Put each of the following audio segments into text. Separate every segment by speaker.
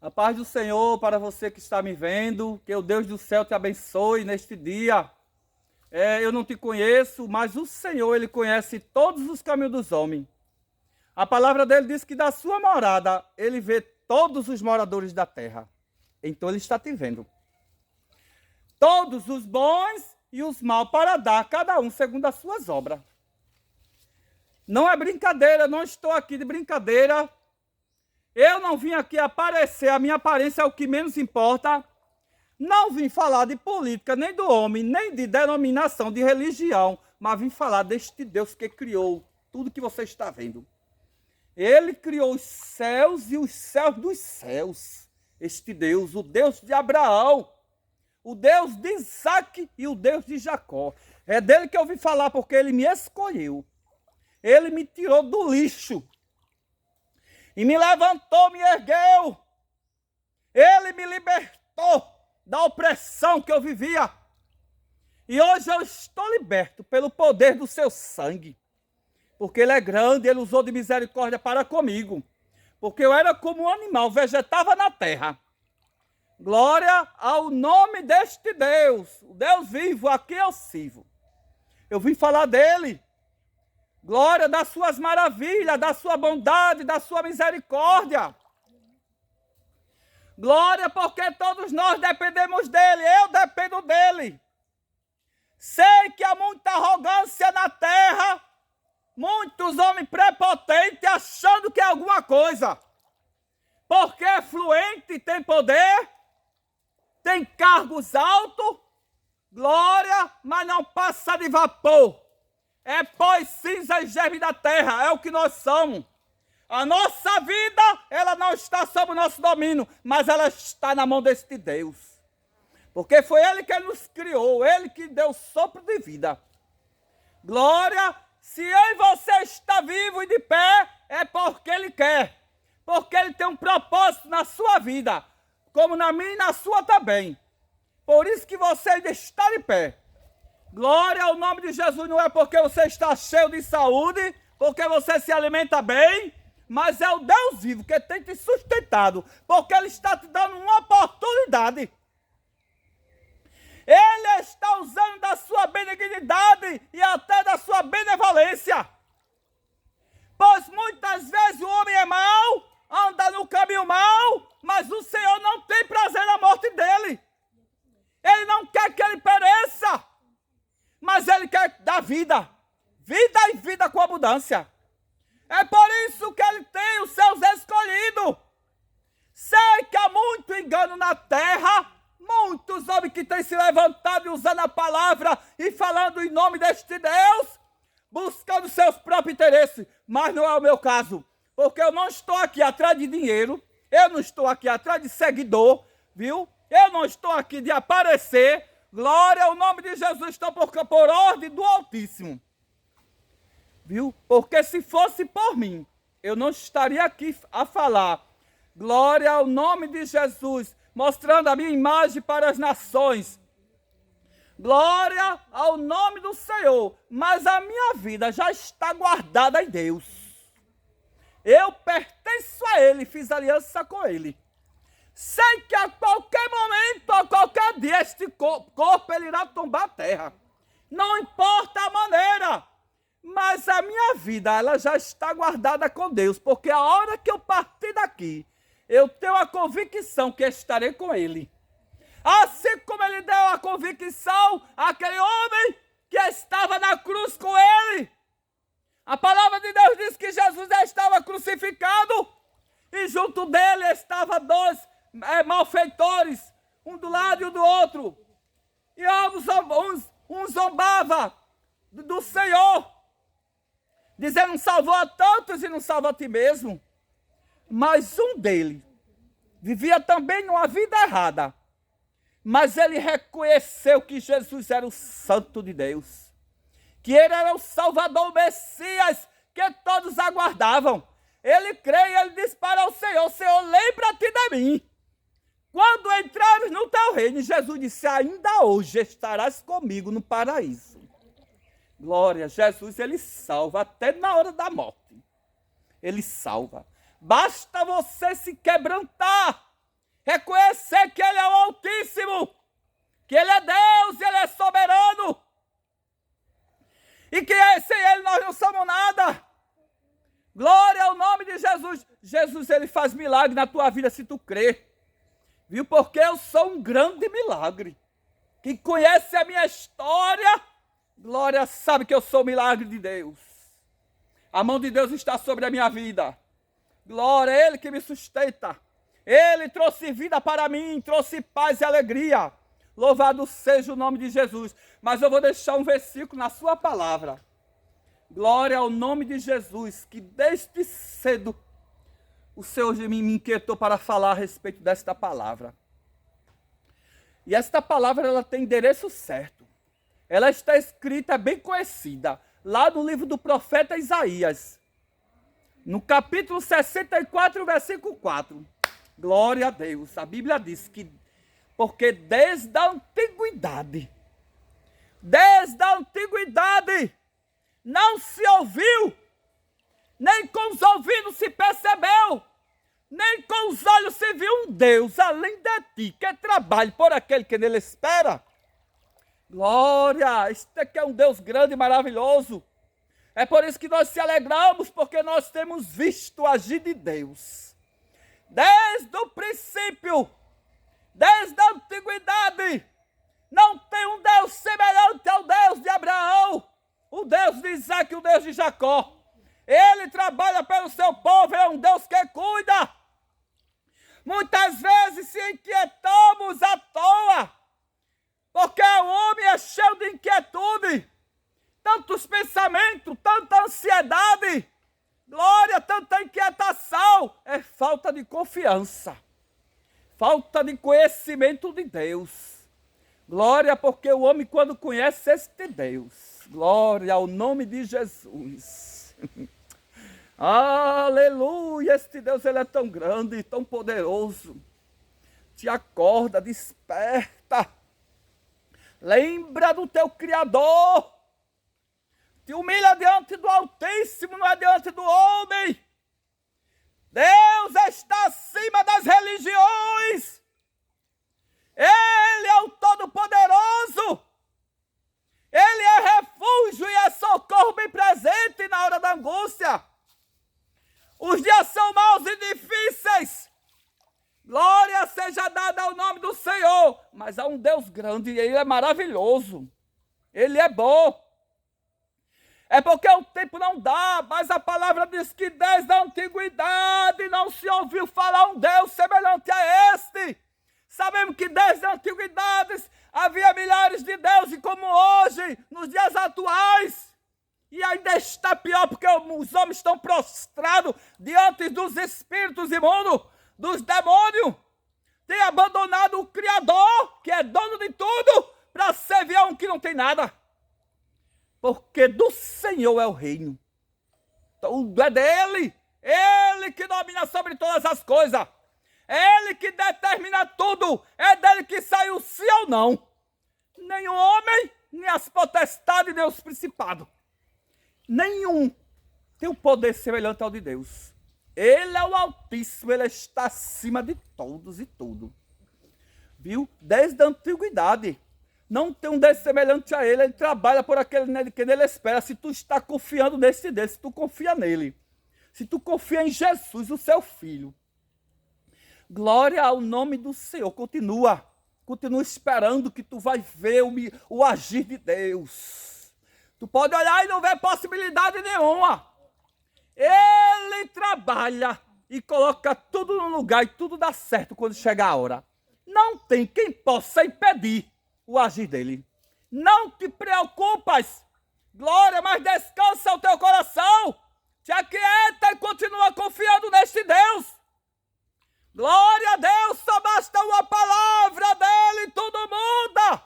Speaker 1: A paz do Senhor para você que está me vendo, que o Deus do céu te abençoe neste dia. Eu não te conheço, mas o Senhor, Ele conhece todos os caminhos dos homens. A palavra dele diz que da sua morada, Ele vê todos os moradores da terra. Então Ele está te vendo. Todos os bons e os maus para dar, cada um segundo as suas obras. Não é brincadeira, não estou aqui de brincadeira. Eu não vim aqui aparecer, a minha aparência é o que menos importa. Não vim falar de política, nem do homem, nem de denominação, de religião, mas vim falar deste Deus que criou tudo que você está vendo. Ele criou os céus e os céus dos céus. Este Deus, o Deus de Abraão, o Deus de Isaac e o Deus de Jacó. É dele que eu vim falar porque ele me escolheu. Ele me tirou do lixo. E me levantou, me ergueu. Ele me libertou da opressão que eu vivia. E hoje eu estou liberto pelo poder do seu sangue. Porque ele é grande, ele usou de misericórdia para comigo. Porque eu era como um animal, vegetava na terra. Glória ao nome deste Deus, o Deus vivo, a quem eu sirvo. Eu vim falar dele. Glória das suas maravilhas, da sua bondade, da sua misericórdia. Glória porque todos nós dependemos dele, eu dependo dele. Sei que há muita arrogância na terra, muitos homens prepotentes achando que é alguma coisa. Porque é fluente, tem poder, tem cargos altos, glória, mas não passa de vapor. É pó e cinza e germe da terra, é o que nós somos. A nossa vida, ela não está sob o nosso domínio, mas ela está na mão deste Deus. Porque foi Ele que nos criou, Ele que deu o sopro de vida. Glória, se eu e você está vivo e de pé, é porque Ele quer. Porque Ele tem um propósito na sua vida, como na minha e na sua também. Por isso que você ainda está de pé. Glória ao nome de Jesus, não é porque você está cheio de saúde, porque você se alimenta bem, mas é o Deus vivo que tem te sustentado, porque Ele está te dando uma oportunidade. Ele está usando da sua benignidade e até da sua benevolência. Pois muitas vezes o homem é mau, anda no caminho mau, mas o Senhor não tem prazer na morte dele. Ele não quer que ele pereça. Mas Ele quer dar vida. Vida e vida com abundância. É por isso que Ele tem os seus escolhidos. Sei que há muito engano na terra. Muitos homens que têm se levantado e usando a palavra e falando em nome deste Deus, buscando seus próprios interesses. Mas não é o meu caso. Porque eu não estou aqui atrás de dinheiro. Eu não estou aqui atrás de seguidor. Viu? Eu não estou aqui de aparecer. Glória ao nome de Jesus, estou por ordem do Altíssimo. Viu? Porque se fosse por mim, eu não estaria aqui a falar. Glória ao nome de Jesus, mostrando a minha imagem para as nações. Glória ao nome do Senhor. Mas a minha vida já está guardada em Deus. Eu pertenço a Ele, fiz aliança com Ele. Sei que a qualquer momento, a qualquer dia, este corpo ele irá tombar a terra. Não importa a maneira, mas a minha vida ela já está guardada com Deus, porque a hora que eu partir daqui, eu tenho a convicção que estarei com Ele. Assim como Ele deu a convicção àquele homem que estava na cruz com Ele. A palavra de Deus diz que Jesus já estava crucificado e junto dele estavam dois malfeitores, um do lado e um do outro. E um zombava do Senhor, dizendo, salvou a tantos e não salva a ti mesmo. Mas um deles vivia também numa vida errada, mas ele reconheceu que Jesus era o Santo de Deus, que ele era o Salvador, o Messias, que todos aguardavam. Ele crê e ele diz para o Senhor, lembra-te de mim. Quando entrares no teu reino, Jesus disse, ainda hoje estarás comigo no paraíso. Glória, Jesus, ele salva até na hora da morte. Ele salva. Basta você se quebrantar reconhecer que Ele é o Altíssimo, que Ele é Deus e Ele é soberano, e que sem Ele nós não somos nada. Glória ao nome de Jesus. Jesus, Ele faz milagre na tua vida se tu crê. Viu? Porque eu sou um grande milagre. Quem conhece a minha história, glória, sabe que eu sou o milagre de Deus. A mão de Deus está sobre a minha vida. Glória, é Ele que me sustenta. Ele trouxe vida para mim, trouxe paz e alegria. Louvado seja o nome de Jesus. Mas eu vou deixar um versículo na sua palavra. Glória ao nome de Jesus, que desde cedo o Senhor me inquietou para falar a respeito desta palavra. E esta palavra, ela tem endereço certo. Ela está escrita, bem conhecida, lá no livro do profeta Isaías, no capítulo 64, versículo 4. Glória a Deus. A Bíblia diz que, porque desde a antiguidade, não se ouviu, nem com os ouvidos se percebeu, nem com os olhos se viu um Deus além de ti, que trabalhe por aquele que nele espera. Glória, este aqui é um Deus grande e maravilhoso. É por isso que nós se alegramos, porque nós temos visto o agir de Deus. Desde o princípio, desde a antiguidade, não tem um Deus semelhante ao Deus de Abraão, o Deus de Isaac e o Deus de Jacó. Ele trabalha pelo seu povo, é um Deus que cuida. Muitas vezes se inquietamos à toa, porque o homem é cheio de inquietude, tantos pensamentos, tanta ansiedade, glória, tanta inquietação. É falta de confiança, falta de conhecimento de Deus. Glória, porque o homem, quando conhece este Deus, glória ao nome de Jesus. Aleluia, este Deus, Ele é tão grande, tão poderoso. Te acorda, desperta. Lembra do teu Criador. Te humilha diante do Altíssimo, não é diante do homem. Deus está acima das religiões. Ele é o Todo-Poderoso. Ele é refúgio e é socorro bem presente na hora da angústia. Os dias são maus e difíceis. Glória seja dada ao nome do Senhor. Mas há um Deus grande e Ele é maravilhoso. Ele é bom. É porque o tempo não dá, mas a palavra diz que desde a antiguidade não se ouviu falar um Deus semelhante a este. Sabemos que desde a antiguidade havia milhares de deuses como hoje, nos dias atuais. E ainda está pior, porque os homens estão prostrados diante dos espíritos imundos, dos demônios. Tem abandonado o Criador, que é dono de tudo, para servir a um que não tem nada. Porque do Senhor é o reino. Tudo é dele. Ele que domina sobre todas as coisas. Ele que determina tudo. É dele que sai o sim ou não. Nem o homem, nem as potestades, nem os principados. Nenhum tem o poder semelhante ao de Deus. Ele é o Altíssimo, Ele está acima de todos e tudo. Viu? Desde a antiguidade. Não tem um Deus semelhante a Ele. Ele trabalha por aquele que nele espera. Se tu está confiando nesse Deus, se tu confia nele. Se tu confia em Jesus, o seu Filho. Glória ao nome do Senhor. Continua esperando que tu vai ver o agir de Deus. Tu pode olhar e não ver possibilidade nenhuma. Ele trabalha e coloca tudo no lugar e tudo dá certo quando chegar a hora. Não tem quem possa impedir o agir dele. Não te preocupas. Glória, mas descansa o teu coração. Te aquieta e continua confiando neste Deus. Glória a Deus, só basta uma palavra dele e tudo muda.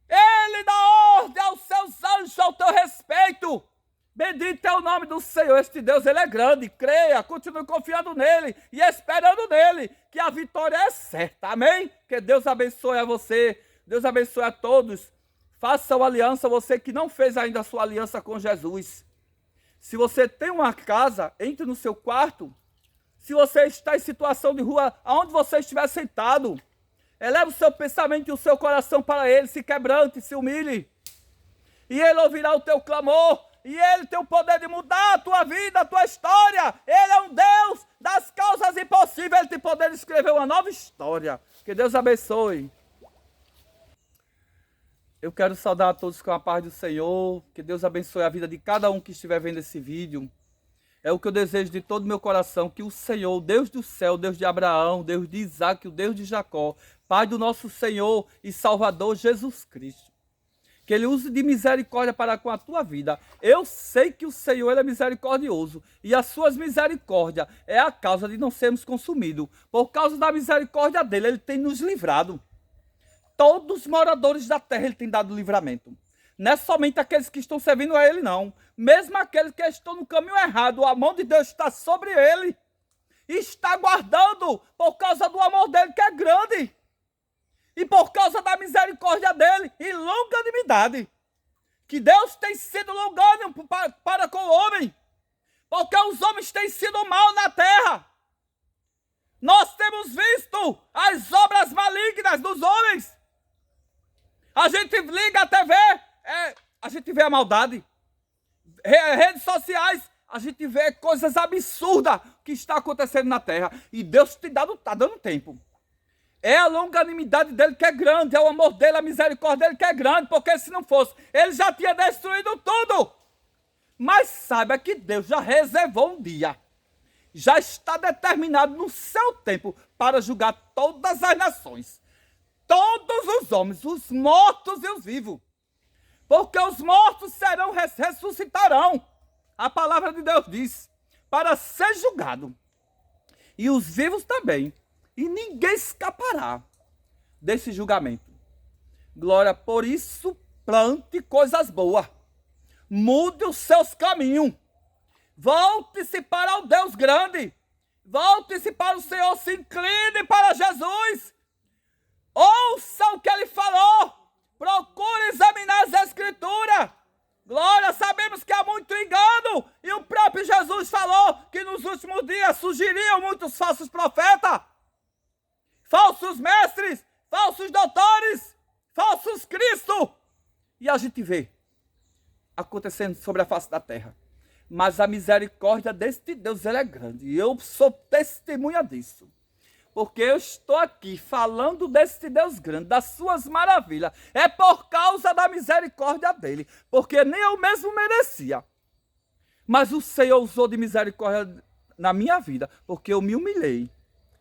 Speaker 1: Ele dá ordem aos seus anjos ao teu respeito. Bendito é o nome do Senhor. Este Deus, Ele é grande. Creia, continue confiando nele e esperando nele, que a vitória é certa. Amém? Que Deus abençoe a você. Deus abençoe a todos. Faça uma aliança, você que não fez ainda a sua aliança com Jesus. Se você tem uma casa, entre no seu quarto. Se você está em situação de rua, aonde você estiver sentado, eleve o seu pensamento e o seu coração para Ele, se quebrante, se humilhe. E Ele ouvirá o teu clamor, e Ele tem o poder de mudar a tua vida, a tua história. Ele é um Deus das causas impossíveis, Ele tem poder de escrever uma nova história. Que Deus abençoe. Eu quero saudar a todos com a paz do Senhor, que Deus abençoe a vida de cada um que estiver vendo esse vídeo. É o que eu desejo de todo o meu coração, que o Senhor, o Deus do céu, o Deus de Abraão, o Deus de Isaac, o Deus de Jacó, Pai do nosso Senhor e Salvador Jesus Cristo, que Ele use de misericórdia para com a tua vida. Eu sei que o Senhor Ele é misericordioso e as suas misericórdias é a causa de não sermos consumidos. Por causa da misericórdia dEle, Ele tem nos livrado. Todos os moradores da terra Ele tem dado livramento. Não é somente aqueles que estão servindo a Ele, não. Mesmo aqueles que estão no caminho errado, a mão de Deus está sobre ele. E está guardando por causa do amor dele que é grande. E por causa da misericórdia dele e longanimidade. Que Deus tem sido longânimo para com o homem. Porque os homens têm sido mal na terra. Nós temos visto as obras malignas dos homens. A gente liga a TV, a gente vê a maldade. Redes sociais, a gente vê coisas absurdas que está acontecendo na terra. E Deus está dando tempo. É a longanimidade dele que é grande, é o amor dele, a misericórdia dele que é grande, porque se não fosse, ele já tinha destruído tudo. Mas saiba que Deus já reservou um dia. Já está determinado no seu tempo para julgar todas as nações. Todos os homens, os mortos e os vivos. Porque os mortos ressuscitarão. A palavra de Deus diz, para ser julgado. E os vivos também. E ninguém escapará desse julgamento. Glória, por isso, plante coisas boas. Mude os seus caminhos. Volte-se para o Deus grande. Volte-se para o Senhor, se incline para Jesus. Ouça o que Ele falou. Procure examinar as Escrituras. Glória, sabemos que há muito engano. E o próprio Jesus falou que nos últimos dias surgiriam muitos falsos profetas. Falsos mestres, falsos doutores, falsos Cristo. E a gente vê acontecendo sobre a face da terra. Mas a misericórdia deste Deus, ela é grande. E eu sou testemunha disso. Porque eu estou aqui falando desse Deus grande, das suas maravilhas. É por causa da misericórdia dele. Porque nem eu mesmo merecia. Mas o Senhor usou de misericórdia na minha vida. Porque eu me humilhei.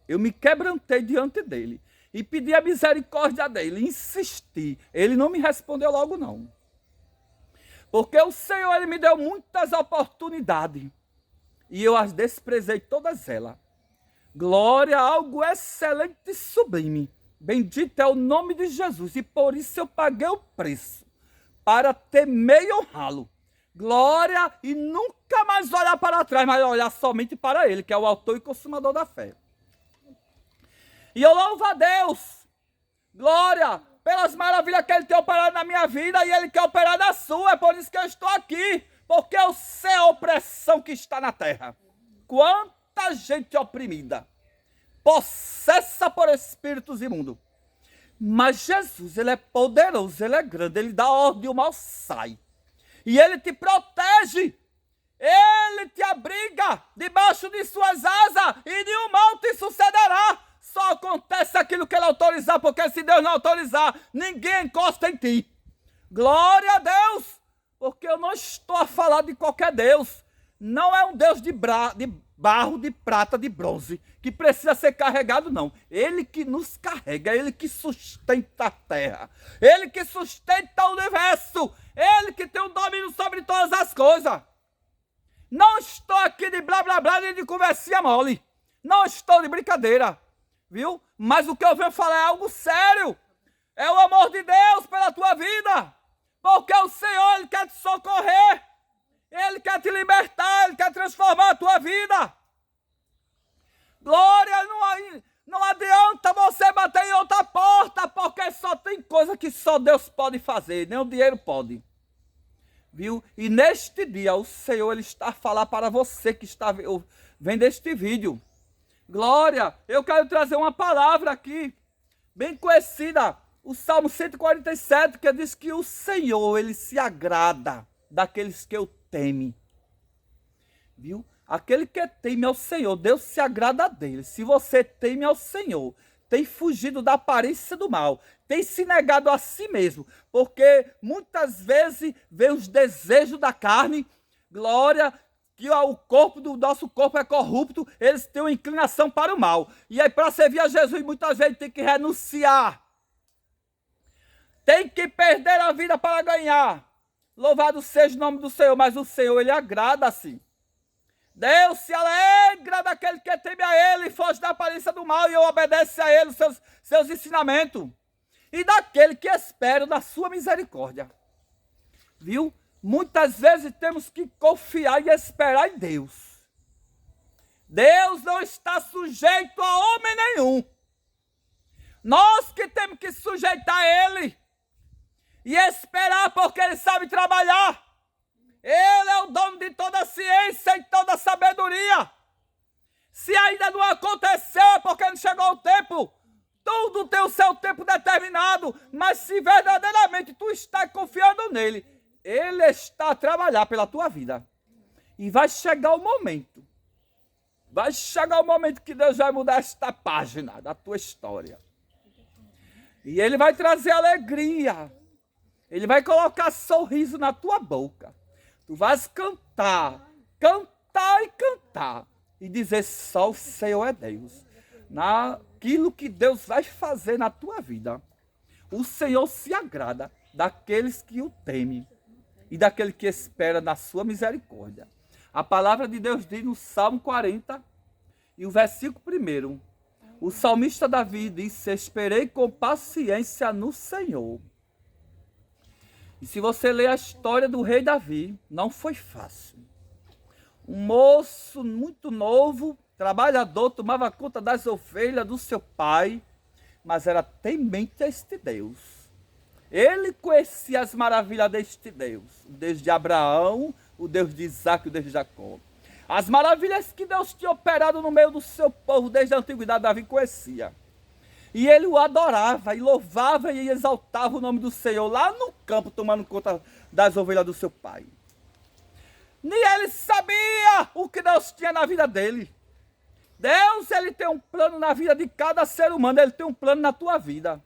Speaker 1: Eu me quebrantei diante dele. E pedi a misericórdia dele. Insisti. Ele não me respondeu logo não. Porque o Senhor ele me deu muitas oportunidades. E eu as desprezei todas elas. Glória, algo excelente e sublime. Bendito é o nome de Jesus. E por isso eu paguei o preço. Para temer e honrá-lo. Glória e nunca mais olhar para trás. Mas olhar somente para ele, que é o autor e consumador da fé. E eu louvo a Deus. Glória, pelas maravilhas que ele tem operado na minha vida. E ele quer operar na sua. É por isso que eu estou aqui. Porque eu sei a opressão que está na terra. Quanta gente oprimida, possessa por espíritos imundos. Mas Jesus, ele é poderoso, ele é grande, ele dá ordem e o mal sai. E ele te protege, ele te abriga debaixo de suas asas e nenhum mal te sucederá. Só acontece aquilo que ele autorizar, porque se Deus não autorizar, ninguém encosta em ti. Glória a Deus, porque eu não estou a falar de qualquer Deus. Não é um Deus de barro, de prata, de bronze, que precisa ser carregado, não. Ele que nos carrega, ele que sustenta a terra, ele que sustenta o universo, ele que tem o domínio sobre todas as coisas. Não estou aqui de blá blá blá, nem de conversinha mole. Não estou de brincadeira, viu? Mas o que eu venho falar é algo sério. É o amor de Deus pela tua vida, porque o Senhor, ele quer te socorrer. Ele quer te libertar, ele quer transformar a tua vida. Glória, não adianta você bater em outra porta, porque só tem coisa que só Deus pode fazer, nem o dinheiro pode. Viu? E neste dia o Senhor ele está a falar para você que está vendo este vídeo. Glória! Eu quero trazer uma palavra aqui, bem conhecida, o Salmo 147, que diz que o Senhor, Ele se agrada daqueles que o temem. Viu? Aquele que teme ao Senhor, Deus se agrada dele. Se você teme ao Senhor, tem fugido da aparência do mal, tem se negado a si mesmo, porque muitas vezes vem os desejos da carne, glória, que o corpo do nosso corpo é corrupto, eles têm uma inclinação para o mal. E aí, para servir a Jesus, muitas vezes tem que renunciar. Tem que perder a vida para ganhar. Louvado seja o nome do Senhor, mas o Senhor, Ele agrada-se. Deus se alegra daquele que teme a Ele, foge da aparência do mal e obedece a Ele, seus ensinamentos. E daquele que espera da sua misericórdia. Viu? Muitas vezes temos que confiar e esperar em Deus. Deus não está sujeito a homem nenhum. Nós que temos que sujeitar a Ele. E esperar porque Ele sabe trabalhar. Ele é o dono de toda a ciência e toda a sabedoria. Se ainda não aconteceu é porque não chegou o tempo. Tudo tem o seu tempo determinado. Mas se verdadeiramente tu está confiando nele, Ele está a trabalhar pela tua vida. E vai chegar o momento. Vai chegar o momento que Deus vai mudar esta página da tua história. E Ele vai trazer alegria. Ele vai colocar sorriso na tua boca. Tu vais cantar, cantar e cantar. E dizer só o Senhor é Deus. Naquilo que Deus vai fazer na tua vida. O Senhor se agrada daqueles que o temem. E daquele que espera na sua misericórdia. A palavra de Deus diz no Salmo 40 e o versículo 1. O salmista Davi disse: esperei com paciência no Senhor. E se você ler a história do rei Davi, não foi fácil. Um moço muito novo, trabalhador, tomava conta das ovelhas do seu pai, mas era temente a este Deus. Ele conhecia as maravilhas deste Deus, o Deus de Abraão, o Deus de Isaac, o Deus de Jacó. As maravilhas que Deus tinha operado no meio do seu povo desde a antiguidade, Davi conhecia. E ele o adorava, e louvava e exaltava o nome do Senhor lá no campo, tomando conta das ovelhas do seu pai. Nem ele sabia o que Deus tinha na vida dele. Deus, Ele tem um plano na vida de cada ser humano, Ele tem um plano na tua vida.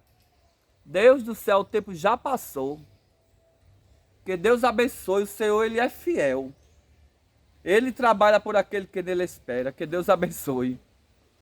Speaker 1: Deus do céu, o tempo já passou. Que Deus abençoe, o Senhor, Ele é fiel. Ele trabalha por aquele que nele espera. Que Deus abençoe.